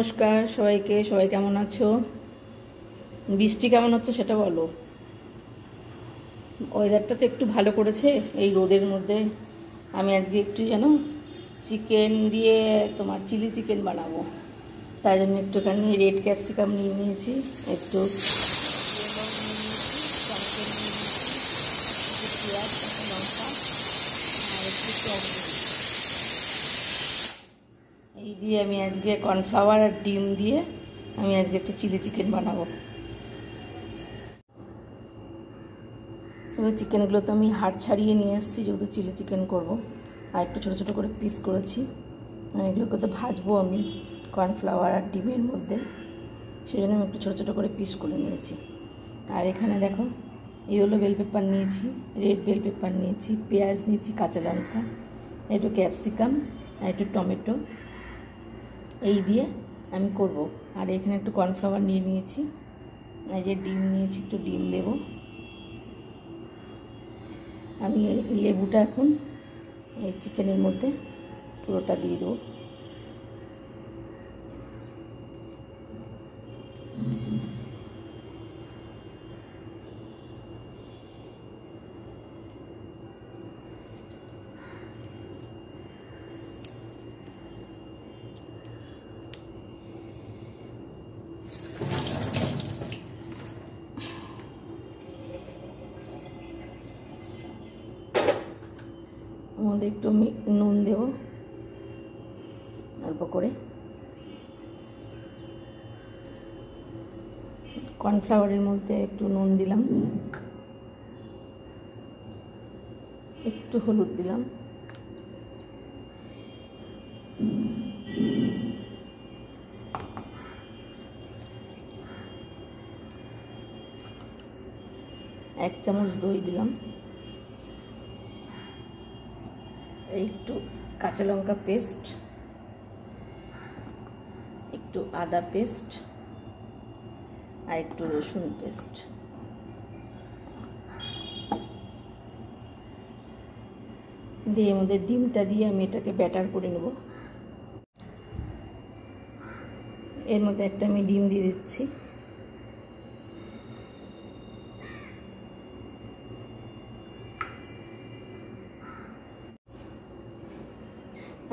নমস্কার সবাইকে। সবাই কেমন আছো? বৃষ্টি কেমন হচ্ছে সেটা বলো। ওয়েদারটা তো একটু ভালো করেছে এই রোদের মধ্যে। আমি আজকে একটু যেন চিকেন দিয়ে তোমার চিলি চিকেন বানাবো, তাই জন্য একটুখানি রেড ক্যাপসিকাম নিয়ে নিয়েছি, একটু পেঁয়াজ, কাঁচা লঙ্কা আর একটু টমেটো এই দিয়ে আমি আজকে কর্নফ্লাওয়ার আর ডিম দিয়ে আমি আজকে একটা চিলি চিকেন বানাবো। এবার চিকেনগুলো তো আমি হাড় ছাড়িয়ে নিয়ে এসেছি, যেহেতু চিলি চিকেন করবো, আর একটু ছোটো ছোটো করে পিস করেছি। আর এগুলোকে তো ভাজবো আমি কর্নফ্লাওয়ার আর ডিমের মধ্যে, সেই জন্য আমি একটু ছোটো ছোটো করে পিস করে নিয়েছি। আর এখানে দেখো ইয়েলো বেল পেপার নিয়েছি, রেড বেল পেপার নিয়েছি, পেঁয়াজ নিয়েছি, কাঁচা লঙ্কা, একটু ক্যাপসিকাম আর একটু টমেটো, এই দিয়ে আমি করব। আর এখানে একটু কর্নফ্লাওয়ার নিয়ে নিয়েছি, এই যে ডিম নিয়েছি, একটু ডিম দেব। আমি লেবুটা এখন এই চিকেনের মধ্যে পুরোটা দিয়ে দেবো। মধ্যে একটু নুন দেব অল্প করে, কর্নফ্লাওয়ারের মধ্যে একটু নুন দিলাম, একটু হলুদ দিলাম, এক চামচ দই দিলাম, একটু কাঁচা লঙ্কা পেস্ট, একটু আদা পেস্ট আর একটু রসুন পেস্ট দিয়ে এর মধ্যে ডিমটা দিয়ে আমি এটাকে ব্যাটার করে নেব। এর মধ্যে একটা আমি ডিম দিয়ে দিচ্ছি,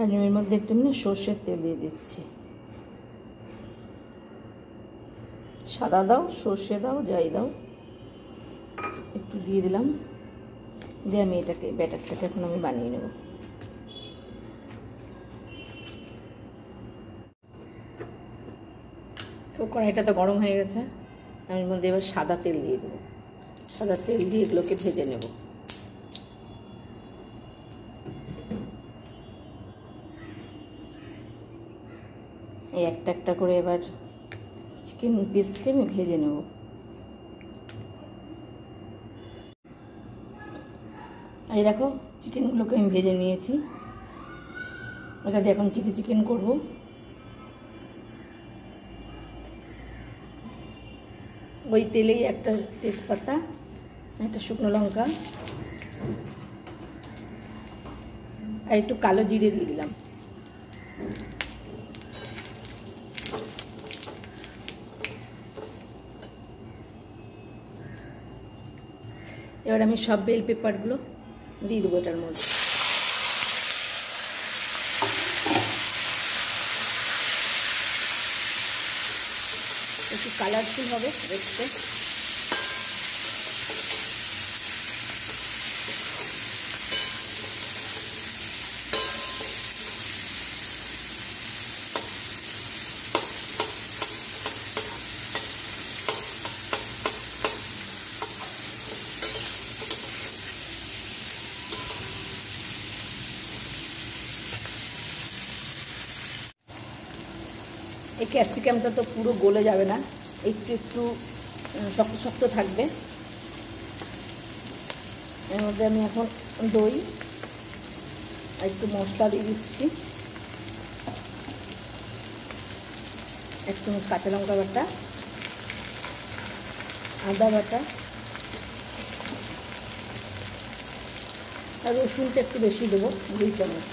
আর এর মধ্যে একটু সর্ষের তেল দিয়ে দিচ্ছি। সাদা দাও, সর্ষে দাও, যাই দাও, একটু দিয়ে দিলাম। দিয়ে আমি এটাকে ব্যাটারটাকে এখন আমি বানিয়ে নেব। তো কড়াইটা তো গরম হয়ে গেছে, আমি এর মধ্যে এবার সাদা তেল দিয়ে দেবো। সাদা তেল দিয়ে এগুলোকে ভেজে নেব। এই একটা একটা করে এবার চিকেন পিসকে আমি ভেজে নেব। এই দেখো চিকেনগুলোকে আমি ভেজে নিয়েছি, এটা দিয়ে এখন চিলি চিকেন করব। ওই তেলেই একটা তেজপাতা, একটা শুকনো লঙ্কা আর একটু কালো জিরে দিয়ে দিলাম। এবার আমি সব বেল পেপারগুলো দিয়ে দেবো এটার মধ্যে। একটু কালারফুল হবে দেখতে। এই ক্যাপসিকামটা তো পুরো গলে যাবে না, একটু একটু শক্ত শক্ত থাকবে। এর মধ্যে আমি এখন দই আর একটু মশলা দিয়ে দিচ্ছি, এক চামচ কাঁচা লঙ্কা বাটা, আদা বাটা আর রসুনটা একটু বেশি দেবো, 2 চামচ।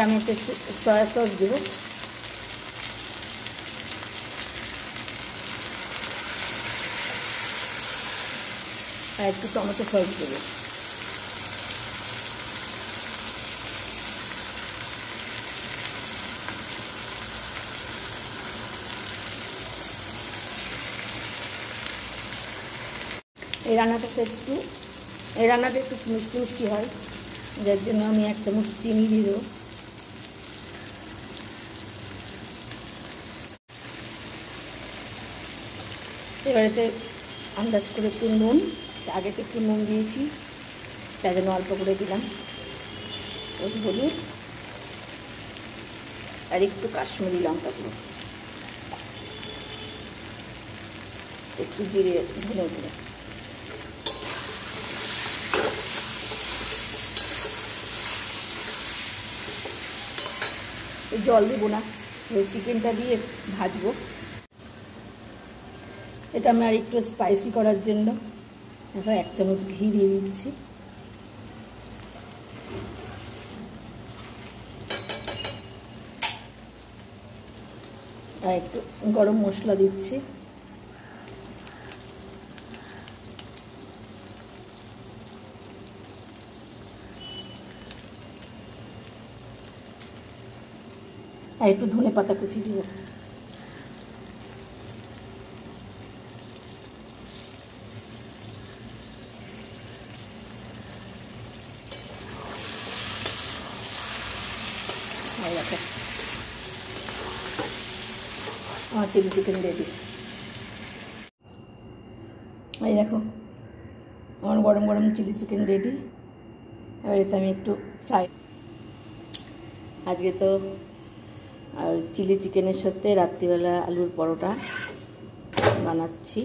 আমি একটু সয়া সস দেবো, আর একটু টমেটো সস দেবো। এই রান্নাটা একটু মিষ্টি মিষ্টি হয়, যার জন্য আমি 1 চামচ চিনি দিয়ে দেবো। এবারেতে আন্দাজ করে একটু নুন, আগে তো একটু নুন দিয়েছি, তাই জন্য অল্প করে দিলাম। হলুদ আর একটু কাশ্মীরি লঙ্কা গুঁড়ো, একটু জিরে ধনে গুঁড়ো। জল দেবো না, চিকেনটা দিয়ে ভাজবো। এটা আমি আর একটু স্পাইসি করার জন্য এবার 1 চামচ ঘি দিয়ে দিচ্ছি। আর একটু গরম মশলা দিচ্ছি। আর একটু ধনে পাতা কুচি দিব। আমার চিলি চিকেন রেডি। এই দেখো আমার গরম গরম চিলি চিকেন রেডি। এবার এতে আমি একটু ফ্রাই, আজকে তো চিলি চিকেনের সাথে রাত্রিবেলা আলুর পরোটা বানাচ্ছি।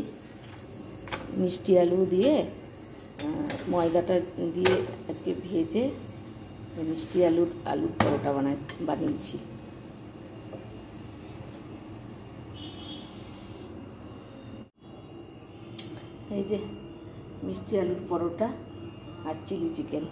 মিষ্টি আলু দিয়ে ময়দাটা দিয়ে আজকে ভেজে মিষ্টি আলুর পরোটা বানিয়েছি। এই যে মিষ্টি আলুর পরোটা আর চিলি চিকেন।